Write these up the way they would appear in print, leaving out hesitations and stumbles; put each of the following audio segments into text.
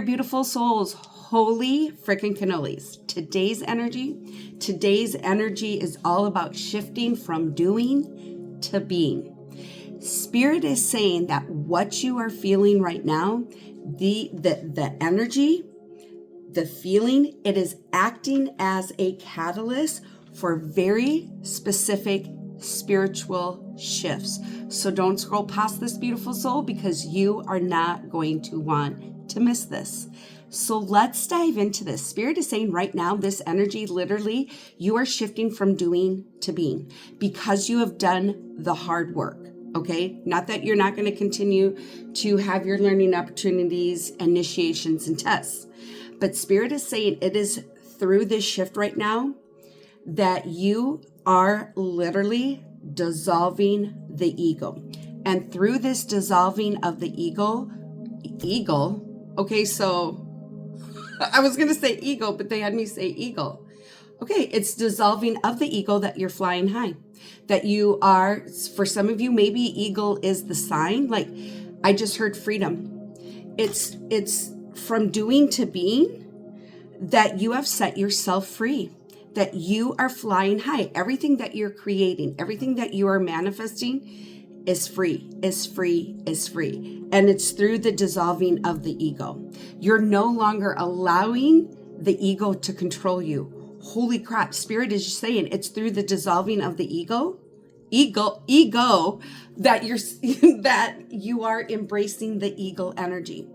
Beautiful souls, holy frickin' cannolis. Today's energy is all about shifting from doing to being. Spirit is saying that what you are feeling right now, the energy, the feeling, it is acting as a catalyst for very specific spiritual shifts. So don't scroll past this, beautiful soul, because you are not going to want to miss this. So let's dive into this. Spirit is saying right now, this energy, literally, you are shifting from doing to being because you have done the hard work. Okay, not that you're not going to continue to have your learning opportunities, initiations, and tests, but Spirit is saying it is through this shift right now that you are literally dissolving the ego. And through this dissolving of the ego, okay, so I was going to say ego, but they had me say eagle. Okay, it's dissolving of the ego that you're flying high. That you are, for some of you, maybe eagle is the sign. Like, I just heard freedom. It's from doing to being that you have set yourself free. That you are flying high. Everything that you're creating, everything that you are manifesting is free, is free, is free. And it's through the dissolving of the ego. You're no longer allowing the ego to control you. Holy crap, Spirit is saying it's through the dissolving of the ego that you are embracing the ego energy.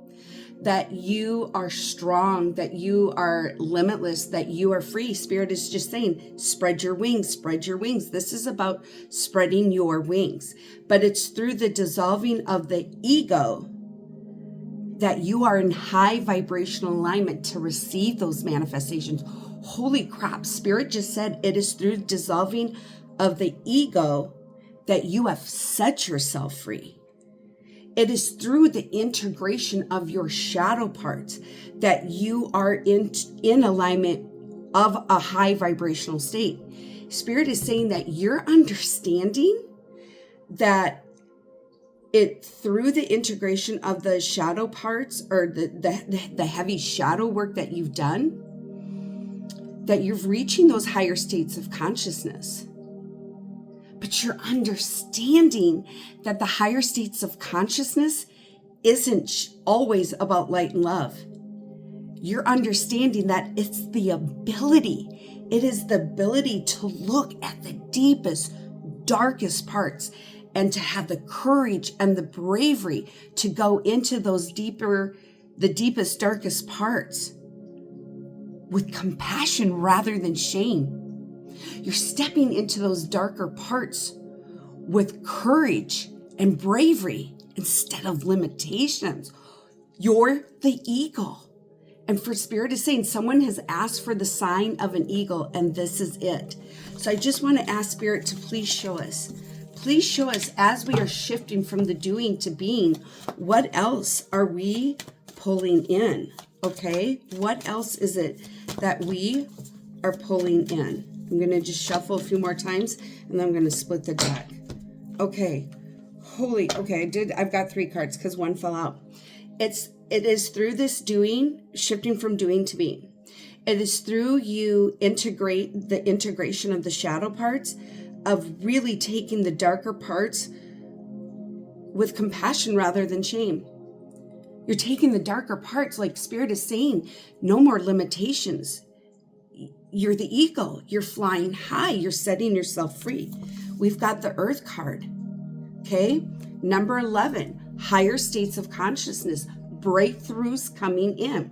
That you are strong, that you are limitless, that you are free. Spirit is just saying, spread your wings, spread your wings. This is about spreading your wings. But it's through the dissolving of the ego that you are in high vibrational alignment to receive those manifestations. Holy crap, Spirit just said it is through dissolving of the ego that you have set yourself free. It is through the integration of your shadow parts that you are in alignment of a high vibrational state. Spirit is saying that you're understanding that it through the integration of the shadow parts or the heavy shadow work that you've done, that you're reaching those higher states of consciousness. But you're understanding that the higher states of consciousness isn't always about light and love. You're understanding that it's the ability. It is the ability to look at the deepest, darkest parts and to have the courage and the bravery to go into those the deepest, darkest parts with compassion rather than shame. You're stepping into those darker parts with courage and bravery instead of limitations. You're the eagle. And for Spirit is saying someone has asked for the sign of an eagle, and this is it. So I just want to ask Spirit to please show us. Please show us as we are shifting from the doing to being, what else are we pulling in? Okay, what else is it that we are pulling in? I'm going to just shuffle a few more times and then I'm going to split the deck. Okay. I've got 3 cards because one fell out. It is through this doing, shifting from doing to being. It is through you integrate the integration of the shadow parts of really taking the darker parts with compassion rather than shame. You're taking the darker parts, like Spirit is saying, no more limitations. You're the eagle. You're flying high. You're setting yourself free. We've got the Earth card. Okay. Number 11, higher states of consciousness, breakthroughs coming in.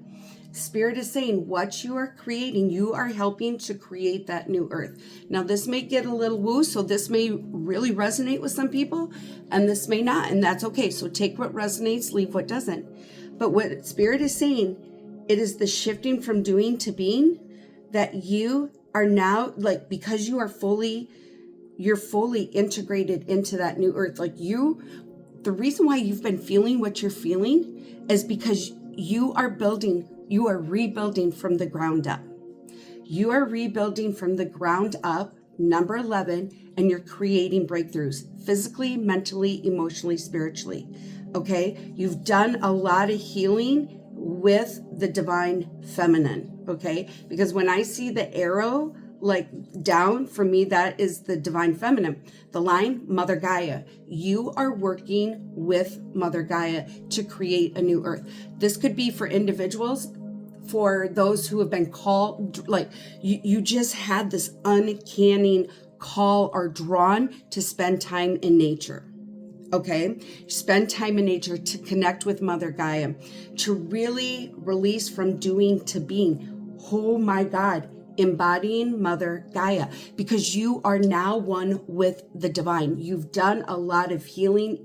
Spirit is saying what you are creating, you are helping to create that new earth. Now, this may get a little woo, so this may really resonate with some people, and this may not, and that's okay. So take what resonates, leave what doesn't. But what Spirit is saying, it is the shifting from doing to being that you are now, like, because you're fully integrated into that new earth. Like the reason why you've been feeling what you're feeling is because you are rebuilding from the ground up. You are rebuilding from the ground up, number 11, and you're creating breakthroughs physically, mentally, emotionally, spiritually. Okay? You've done a lot of healing with the divine feminine, okay? Because when I see the arrow like down, for me, that is the divine feminine. The line, Mother Gaia. You are working with Mother Gaia to create a new earth. This could be for individuals, for those who have been called, like you just had this uncanny call or drawn to spend time in nature. Okay, spend time in nature to connect with Mother Gaia, to really release from doing to being. Oh my God, embodying Mother Gaia, because you are now one with the divine. You've done a lot of healing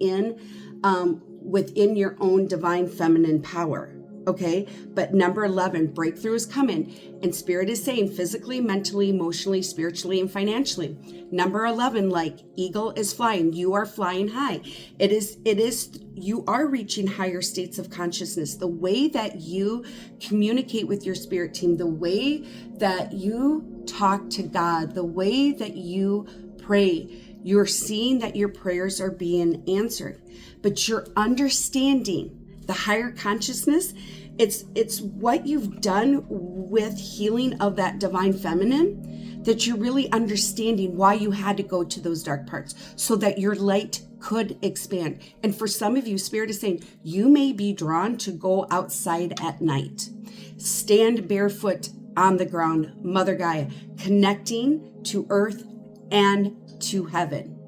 within your own divine feminine power. Okay, but number 11, breakthrough is coming, and Spirit is saying physically, mentally, emotionally, spiritually, and financially. Number 11, like eagle is flying, you are flying high. It is, you are reaching higher states of consciousness. The way that you communicate with your spirit team, the way that you talk to God, the way that you pray, you're seeing that your prayers are being answered, but you're understanding the higher consciousness. It's what you've done with healing of that divine feminine that you're really understanding why you had to go to those dark parts so that your light could expand. And for some of you, Spirit is saying you may be drawn to go outside at night, stand barefoot on the ground, Mother Gaia, connecting to earth and to heaven.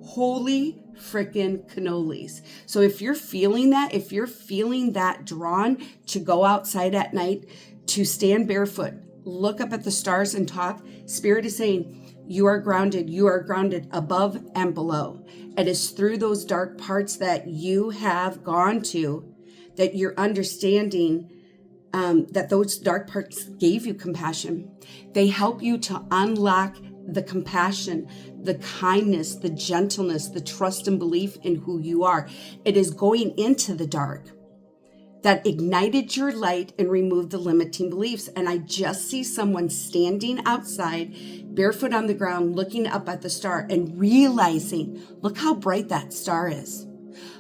Holy freaking cannolis. So if you're feeling that drawn to go outside at night, to stand barefoot, look up at the stars and talk, Spirit is saying you are grounded above and below. It is through those dark parts that you have gone to that you're understanding that those dark parts gave you compassion. They help you to unlock the compassion, the kindness, the gentleness, the trust and belief in who you are. It is going into the dark that ignited your light and removed the limiting beliefs. And I just see someone standing outside, barefoot on the ground, looking up at the star and realizing, look how bright that star is.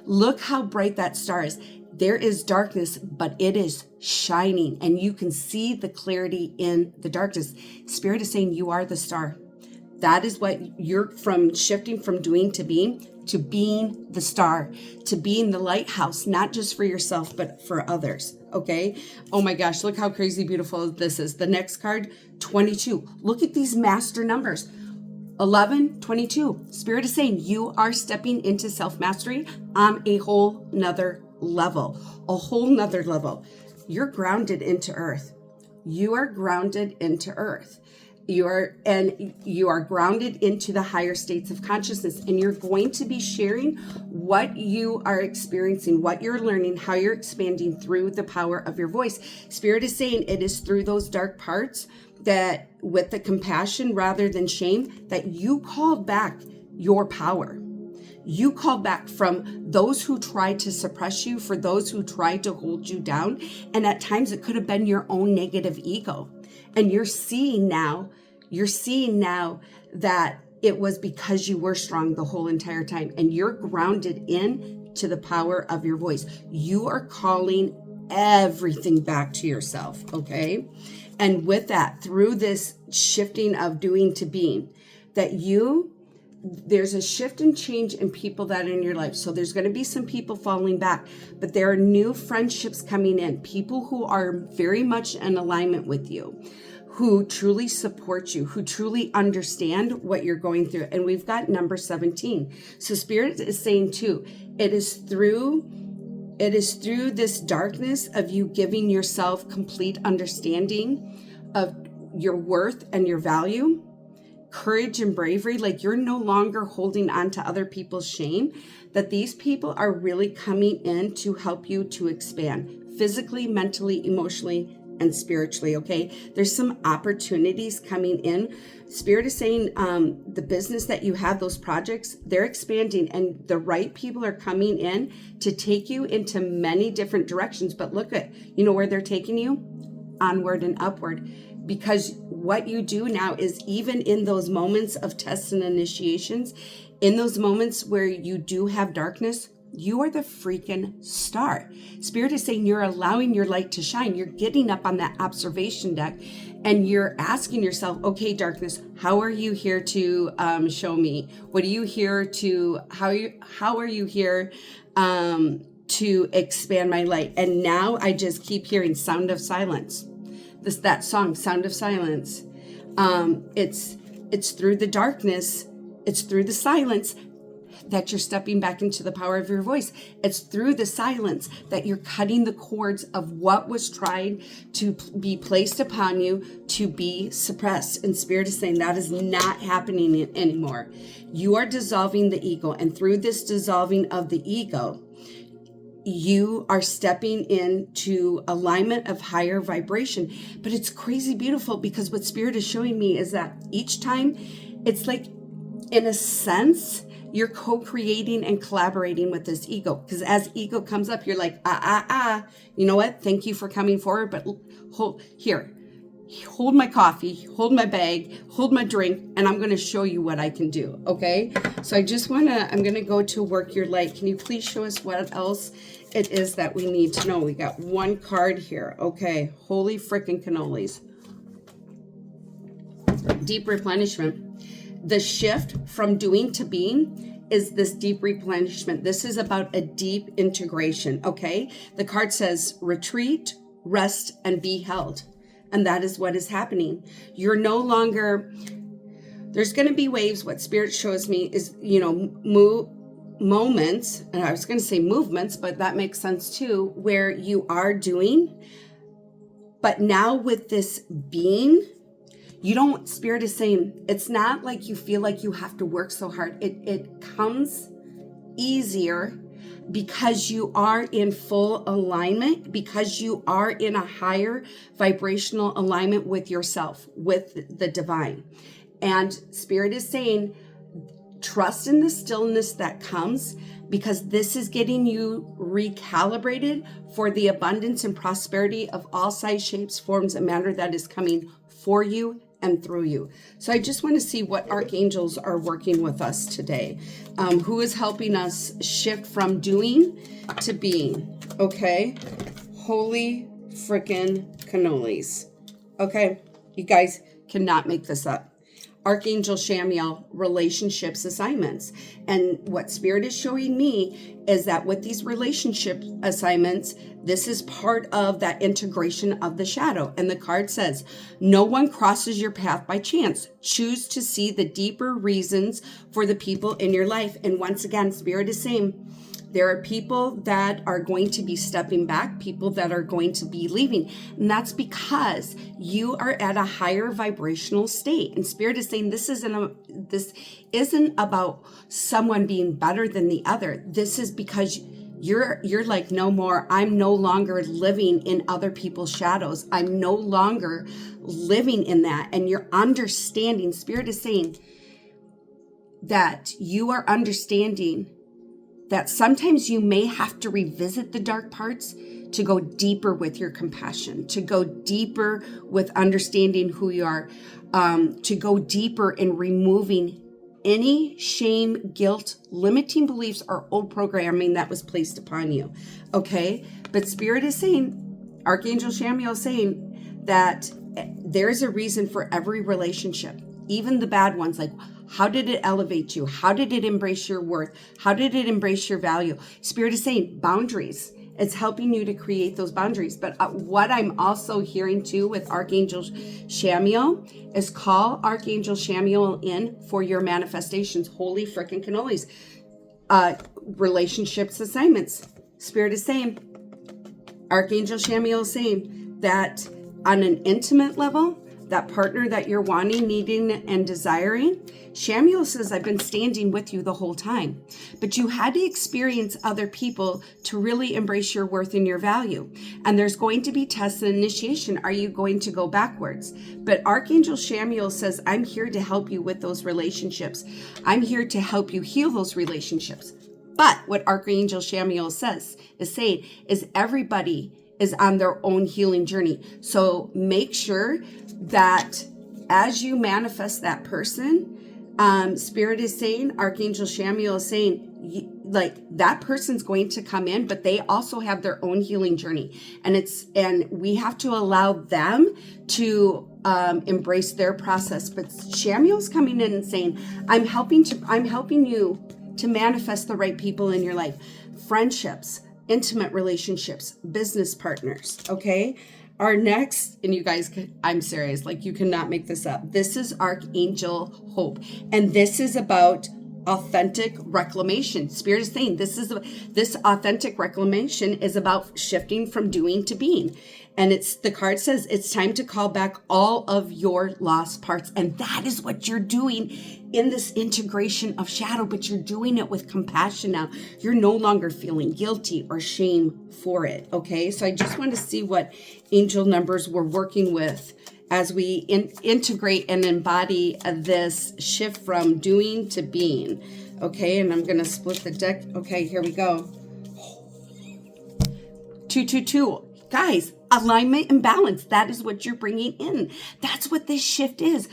Look how bright that star is. There is darkness, but it is shining, and you can see the clarity in the darkness. Spirit is saying you are the star. That is what you're from, shifting from doing to being the star, to being the lighthouse, not just for yourself, but for others. Okay. Oh my gosh. Look how crazy beautiful this is. The next card, 22. Look at these master numbers. 11, 22. Spirit is saying you are stepping into self-mastery on a whole nother level, You're grounded into earth. You are grounded into earth. You are grounded into the higher states of consciousness, and you're going to be sharing what you are experiencing, what you're learning, how you're expanding through the power of your voice. Spirit is saying it is through those dark parts that, with the compassion rather than shame, that you called back your power. You called back from those who tried to suppress you, for those who tried to hold you down. And at times it could have been your own negative ego. And you're seeing now that it was because you were strong the whole entire time, and you're grounded in to the power of your voice. You are calling everything back to yourself. Okay. And with that, through this shifting of doing to being, there's a shift and change in people that are in your life. So there's going to be some people falling back, but there are new friendships coming in, people who are very much in alignment with you, who truly support you, who truly understand what you're going through. And we've got number 17. So Spirit is saying too, it is through this darkness of you giving yourself complete understanding of your worth and your value, courage and bravery, like you're no longer holding on to other people's shame, that these people are really coming in to help you to expand physically, mentally, emotionally, and spiritually. Okay. There's some opportunities coming in. Spirit is saying the business that you have, those projects, they're expanding, and the right people are coming in to take you into many different directions. But look at, where they're taking you? Onward and upward. Because what you do now is, even in those moments of tests and initiations, in those moments where you do have darkness, You are the freaking star. Spirit is saying you're allowing your light to shine. You're getting up on that observation deck and you're asking yourself, okay, darkness, how are you here to show me? What are you here to, how are you here to expand my light? And now I just keep hearing Sound of Silence. That song, Sound of Silence. It's through the darkness, it's through the silence that you're stepping back into the power of your voice. It's through the silence that you're cutting the cords of what was tried to be placed upon you to be suppressed. And Spirit is saying that is not happening anymore. You are dissolving the ego. And through this dissolving of the ego, you are stepping into alignment of higher vibration. But it's crazy beautiful because what Spirit is showing me is that each time it's like, in a sense, you're co-creating and collaborating with this ego. Because as ego comes up, you're like, you know what? Thank you for coming forward, but hold my coffee, hold my bag, hold my drink, and I'm going to show you what I can do. Okay. So I'm going to go to work your light. Can you please show us what else it is that we need to know? We got one card here. Okay. Holy freaking cannolis. Deep replenishment. The shift from doing to being is this deep replenishment. This is about a deep integration, okay? The card says retreat, rest, and be held. And that is what is happening. You're no longer, there's going to be waves. What Spirit shows me is, moments, and I was going to say movements, but that makes sense too, where you are doing, but now with this being, Spirit is saying, it's not like you feel like you have to work so hard. It comes easier because you are in full alignment, because you are in a higher vibrational alignment with yourself, with the divine. And Spirit is saying, trust in the stillness that comes, because this is getting you recalibrated for the abundance and prosperity of all size, shapes, forms, and matter that is coming for you and through you. So I just want to see what archangels are working with us today. Who is helping us shift from doing to being? Okay. Holy frickin' cannolis. Okay. You guys cannot make this up. Archangel Shamiel, relationships assignments. And what Spirit is showing me is that with these relationship assignments, this is part of that integration of the shadow. And the card says, no one crosses your path by chance. Choose to see the deeper reasons for the people in your life. And once again, Spirit is saying, there are people that are going to be stepping back, people that are going to be leaving. And that's because you are at a higher vibrational state. And Spirit is saying this isn't about someone being better than the other. This is because you're like, no more. I'm no longer living in other people's shadows. I'm no longer living in that. And you're understanding. Spirit is saying that you are understanding that sometimes you may have to revisit the dark parts to go deeper with your compassion, to go deeper with understanding who you are, to go deeper in removing any shame, guilt, limiting beliefs, or old programming that was placed upon you. Okay? But Spirit is saying, Archangel Shamiel is saying that there's a reason for every relationship, even the bad ones. Like, how did it elevate you? How did it embrace your worth? How did it embrace your value? Spirit is saying boundaries. It's helping you to create those boundaries. But what I'm also hearing too with Archangel Shamiel is call Archangel Shamiel in for your manifestations. Holy frickin' cannolis. Relationships assignments. Spirit is saying, Archangel Shamiel is saying that on an intimate level, that partner that you're wanting, needing, and desiring, Shamiel says, I've been standing with you the whole time. But you had to experience other people to really embrace your worth and your value. And there's going to be tests and initiation. Are you going to go backwards? But Archangel Shamiel says, I'm here to help you with those relationships. I'm here to help you heal those relationships. But what Archangel Shamiel is saying is everybody is on their own healing journey. So make sure that as you manifest that person, Spirit is saying, Archangel Shamiel is saying, like that person's going to come in, but they also have their own healing journey, and we have to allow them to embrace their process. But Shamuel's coming in and saying, I'm helping you to manifest the right people in your life, friendships, intimate relationships, business partners. Okay. Our next, and you guys, I'm serious, like you cannot make this up. This is Archangel Hope, and this is about authentic reclamation. Spirit is saying this authentic reclamation is about shifting from doing to being. And the card says it's time to call back all of your lost parts. And that is what you're doing in this integration of shadow, but you're doing it with compassion now. You're no longer feeling guilty or shame for it. Okay. So I just want to see what angel numbers we're working with as we integrate and embody this shift from doing to being. Okay. And I'm going to split the deck. Okay. Here we go. 222. Guys, alignment and balance. That is what you're bringing in. That's what this shift is.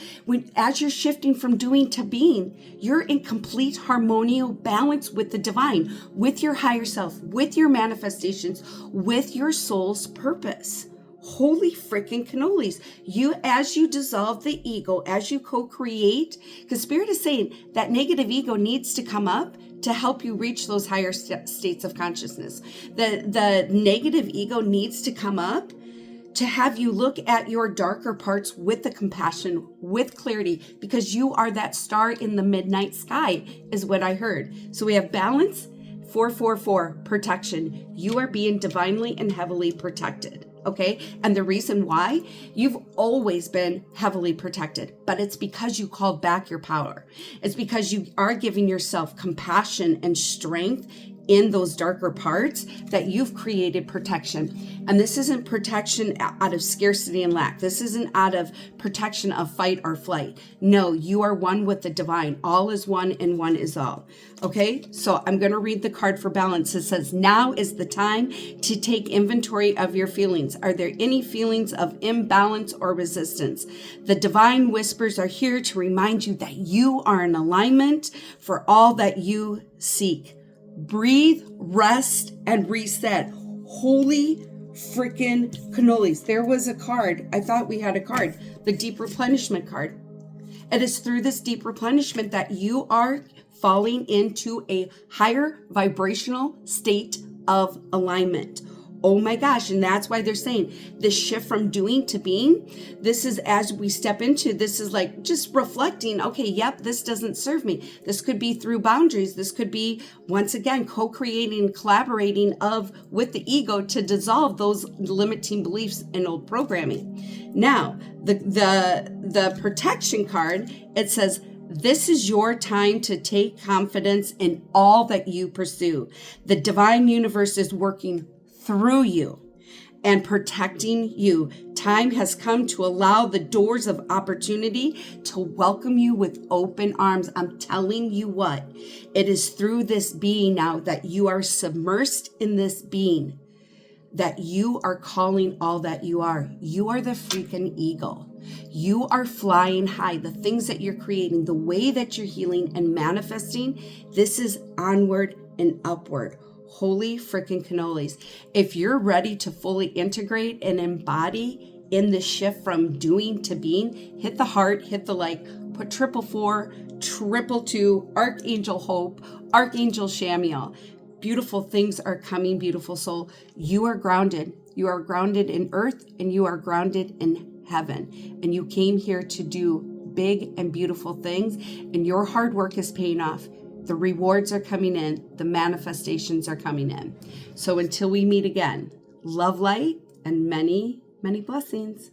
As you're shifting from doing to being, you're in complete harmonial balance with the divine, with your higher self, with your manifestations, with your soul's purpose. Holy freaking cannolis. As you dissolve the ego, as you co-create, because Spirit is saying that negative ego needs to come up to help you reach those higher states of consciousness. The negative ego needs to come up to have you look at your darker parts with the compassion, with clarity, because you are that star in the midnight sky, is what I heard. So we have balance, 444, protection. You are being divinely and heavily protected. Okay. And the reason why, you've always been heavily protected, but it's because you called back your power. It's because you are giving yourself compassion and strength in those darker parts that you've created protection. And this isn't protection out of scarcity and lack. This isn't out of protection of fight or flight. No, you are one with the divine. All is one and one is all. Okay, so I'm going to read the card for balance. It says, now is the time to take inventory of your feelings. Are there any feelings of imbalance or resistance? The divine whispers are here to remind you that you are in alignment for all that you seek. Breathe, rest, and reset. Holy freaking cannolis. There was a card. I thought we had a card, the deep replenishment card. It is through this deep replenishment that you are falling into a higher vibrational state of alignment. Oh my gosh. And that's why they're saying this shift from doing to being. This is as we step into, this is like just reflecting. Okay, yep, this doesn't serve me. This could be through boundaries. This could be, once again, co-creating, collaborating with the ego to dissolve those limiting beliefs and old programming. Now, the protection card, it says, this is your time to take confidence in all that you pursue. The divine universe is working through you and protecting you. Time has come to allow the doors of opportunity to welcome you with open arms. I'm telling you what, it is through this being now that you are submersed in this being, that you are calling all that you are. You are the freaking eagle. You are flying high. The things that you're creating, the way that you're healing and manifesting, this is onward and upward. Holy freaking cannolis. If you're ready to fully integrate and embody in the shift from doing to being, hit the heart, hit the like, put 444, 222, Archangel Hope, Archangel Shamuel. Beautiful things are coming, beautiful soul. You are grounded. You are grounded in earth and you are grounded in heaven. And you came here to do big and beautiful things, and your hard work is paying off. The rewards are coming in. The manifestations are coming in. So until we meet again, love, light, and many, many blessings.